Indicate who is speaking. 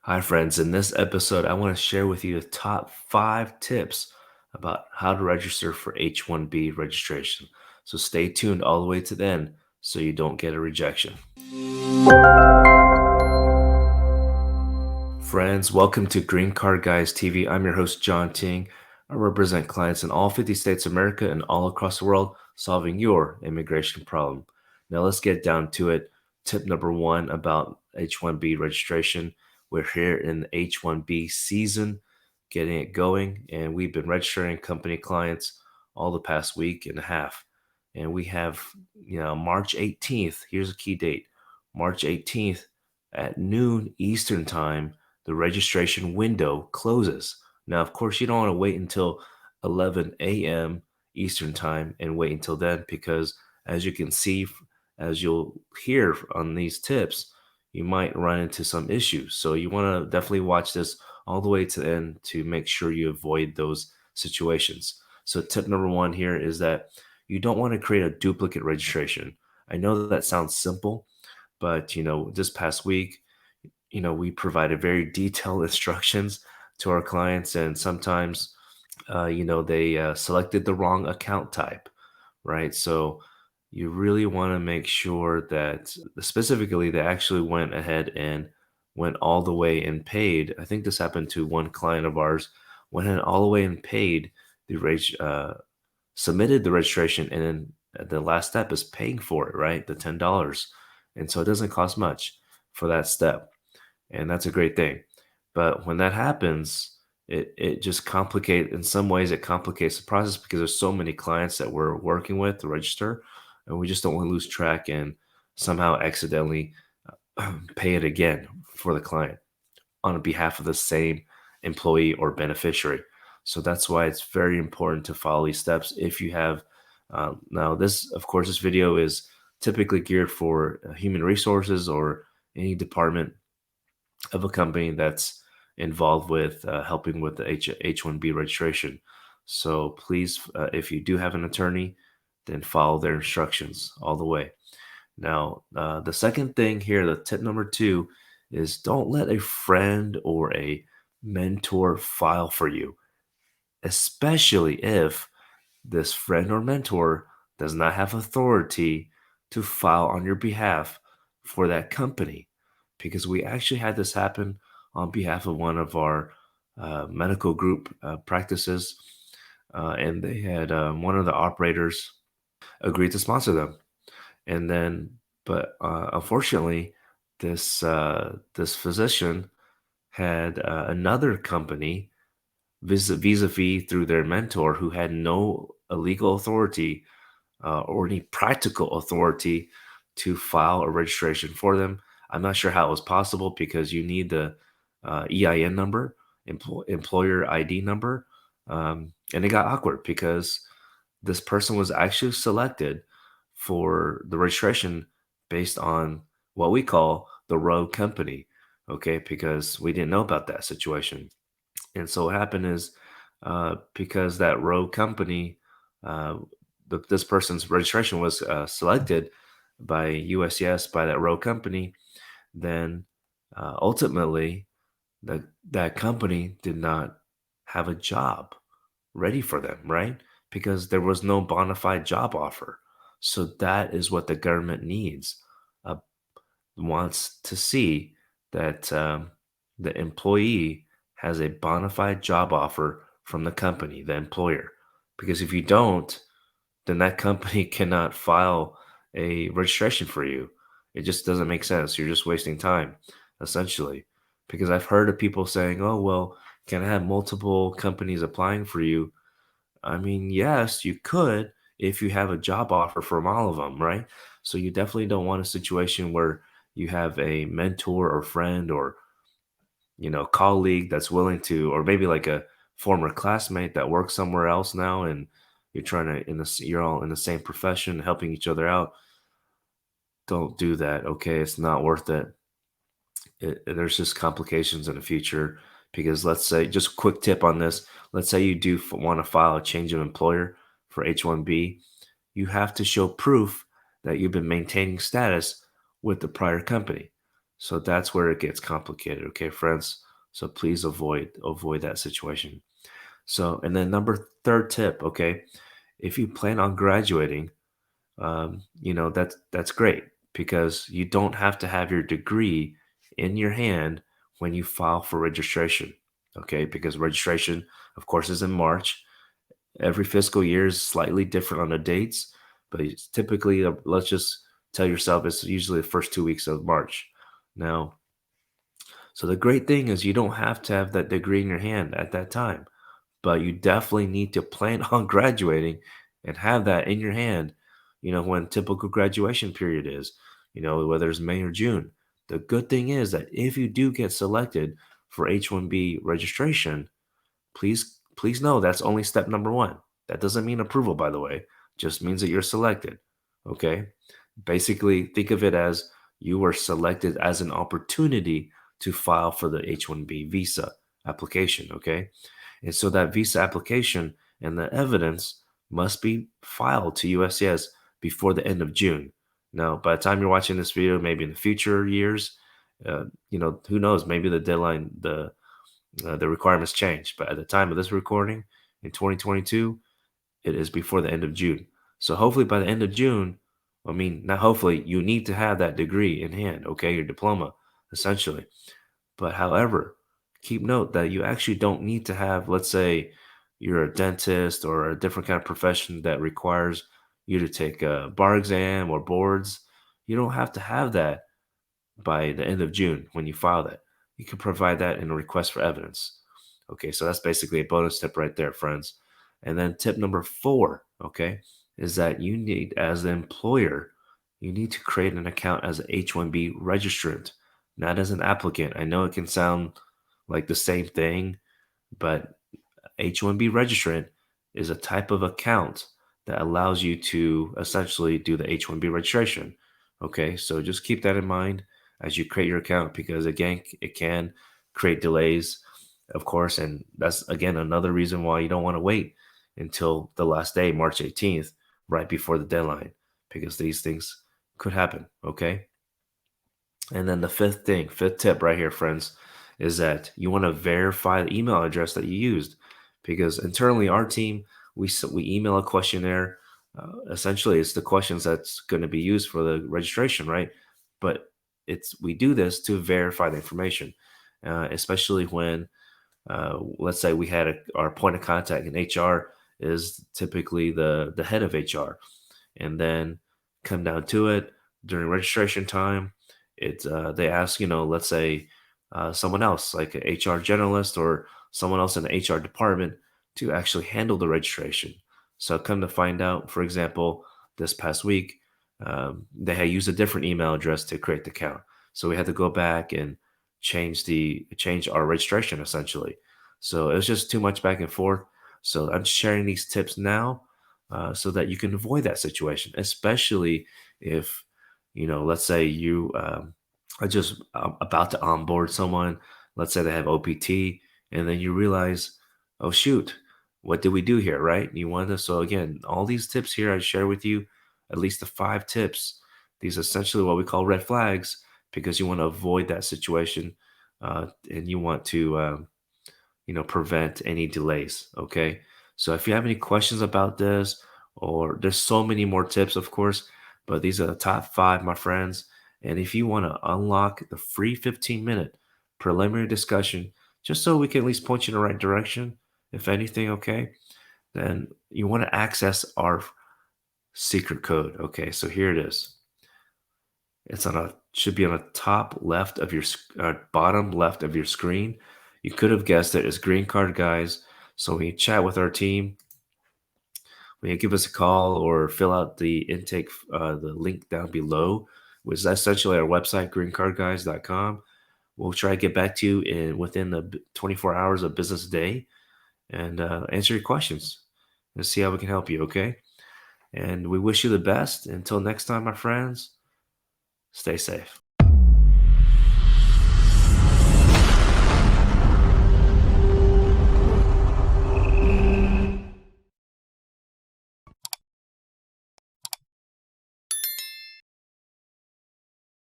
Speaker 1: Hi, friends. In this episode, I want to share with you the top 5 tips about how to register for H1B registration. So stay tuned all the way to the end so you don't get a rejection. Friends, welcome to Green Card Guys TV. I'm your host, John Ting. I represent clients in all 50 states of America and all across the world, solving your immigration problem. Now, let's get down to it. Tip number 1 about H1B registration. We're here in the H1B season, getting it going, and we've been registering company clients all the past week and a half. And we have, March 18th. Here's a key date March 18th at noon Eastern Time the registration window closes. Now, of course, you don't want to wait until 11 a.m. Eastern Time and wait until then because, as you can see, as you'll hear on these tips, you might run into some issues. So, you want to definitely watch this all the way to the end to make sure you avoid those situations. So, tip number 1 here is that you don't want to create a duplicate registration. I know that sounds simple, but this past week, we provided very detailed instructions to our clients, and sometimes, they selected the wrong account type, right? So you really want to make sure that specifically they actually went ahead and went all the way and paid. I think this happened to one client of ours, went ahead all the way and paid submitted the registration, and then the last step is paying for it, right? The $10. And so it doesn't cost much for that step, and that's a great thing. But when that happens, it just complicate in some ways it complicates the process because there's so many clients that we're working with to register, and we just don't want to lose track and somehow accidentally pay it again for the client on behalf of the same employee or beneficiary. So that's why it's very important to follow these steps. If you have now, this of course, this video is typically geared for human resources or any department of a company that's involved with helping with the H1B registration. So please, if you do have an attorney, then follow their instructions all the way. Now, the second thing here, the tip number 2 is don't let a friend or a mentor file for you, especially if this friend or mentor does not have authority to file on your behalf for that company. Because we actually had this happen on behalf of one of our medical group practices, and they had one of the operators agreed to sponsor them. And then, but unfortunately, this physician had another company vis-a-vis through their mentor who had no legal authority or any practical authority to file a registration for them. I'm not sure how it was possible because you need the EIN number, employer ID number, and it got awkward because this person was actually selected for the registration based on what we call the rogue company. Okay, because we didn't know about that situation. And so what happened is because that rogue company, uh, this person's registration was selected by USCIS by that rogue company, then ultimately that company did not have a job ready for them, right? Because there was no bona fide job offer. So that is what the government needs. Uh, wants to see that the employee has a bona fide job offer from the company, the employer. Because if you don't, then that company cannot file a registration for you. It just doesn't make sense. You're just wasting time, essentially. Because I've heard of people saying, oh, well, can I have multiple companies applying for you? I mean, yes, you could if you have a job offer from all of them, right? So you definitely don't want a situation where you have a mentor or friend or colleague that's willing to, or maybe like a former classmate that works somewhere else now, and you're trying to you're all in the same profession, helping each other out. Don't do that. Okay, it's not worth it. There's just complications in the future because let's say, just quick tip on this, let's say you do want to file a change of employer for H1B, you have to show proof that you've been maintaining status with the prior company. So that's where it gets complicated, okay, friends? So please avoid that situation. So, and then third tip, okay, if you plan on graduating, that's great because you don't have to have your degree in your hand when you file for registration, okay? Because registration, of course, is in March. Every fiscal year is slightly different on the dates, but it's typically, let's just tell yourself it's usually the first 2 weeks of March. Now, so the great thing is you don't have to have that degree in your hand at that time, but you definitely need to plan on graduating and have that in your hand, when typical graduation period is, whether it's May or June. The good thing is that if you do get selected for H1B registration, please know that's only step number one. That doesn't mean approval, by the way, just means that you're selected. Okay. Basically, think of it as you were selected as an opportunity to file for the H1B visa application. Okay. And so that visa application and the evidence must be filed to USCIS before the end of June. Now, by the time you're watching this video, maybe in the future years, who knows? Maybe the requirements change. But at the time of this recording in 2022, it is before the end of June. So hopefully by the end of June, I mean, not hopefully, you need to have that degree in hand, okay, your diploma, essentially. But however, keep note that you actually don't need to have, let's say, you're a dentist or a different kind of profession that requires you to take a bar exam or boards. You don't have to have that by the end of June when you file that. You can provide that in a request for evidence. Okay, so that's basically a bonus tip right there, friends. And then tip number four, okay, is that you need, as the employer, you need to create an account as an H1B registrant, not as an applicant. I know it can sound like the same thing, but H1B registrant is a type of account that allows you to essentially do the H1B registration. Okay, so just keep that in mind as you create your account because, again, it can create delays, of course. And that's, again, another reason why you don't want to wait until the last day, March 18th, right before the deadline, because these things could happen. Okay. And then the fifth tip right here, friends, is that you want to verify the email address that you used, because internally our team we email a questionnaire. Essentially, it's the questions that's going to be used for the registration, right? But we do this to verify the information, especially when let's say we had our point of contact in HR is typically the head of HR, and then come down to it during registration time, they ask, let's say someone else like an HR generalist or someone else in the HR department to actually handle the registration. So come to find out, for example, this past week, they had used a different email address to create the account, so we had to go back and change our registration essentially. So it was just too much back and forth. So I'm sharing these tips now so that you can avoid that situation, especially if, let's say you are just about to onboard someone. Let's say they have OPT, and then you realize, oh, shoot, what did we do here, right? You want to, so again, all these tips here I share with you, at least the 5 tips, these are essentially what we call red flags because you want to avoid that situation and you want to, prevent any delays. Okay. So if you have any questions about this, or there's so many more tips, of course, but these are the top 5, my friends. And if you want to unlock the free 15-minute preliminary discussion, just so we can at least point you in the right direction, if anything, okay, then you want to access our secret code. Okay. So here it is. It's should be on the top left of your bottom left of your screen. You could have guessed it. It's Green Card Guys. So when you chat with our team, when you give us a call or fill out the intake, the link down below, which is essentially our website, greencardguys.com. We'll try to get back to you within the 24 hours of business day and answer your questions and see how we can help you. Okay. And we wish you the best. Until next time, my friends, stay safe.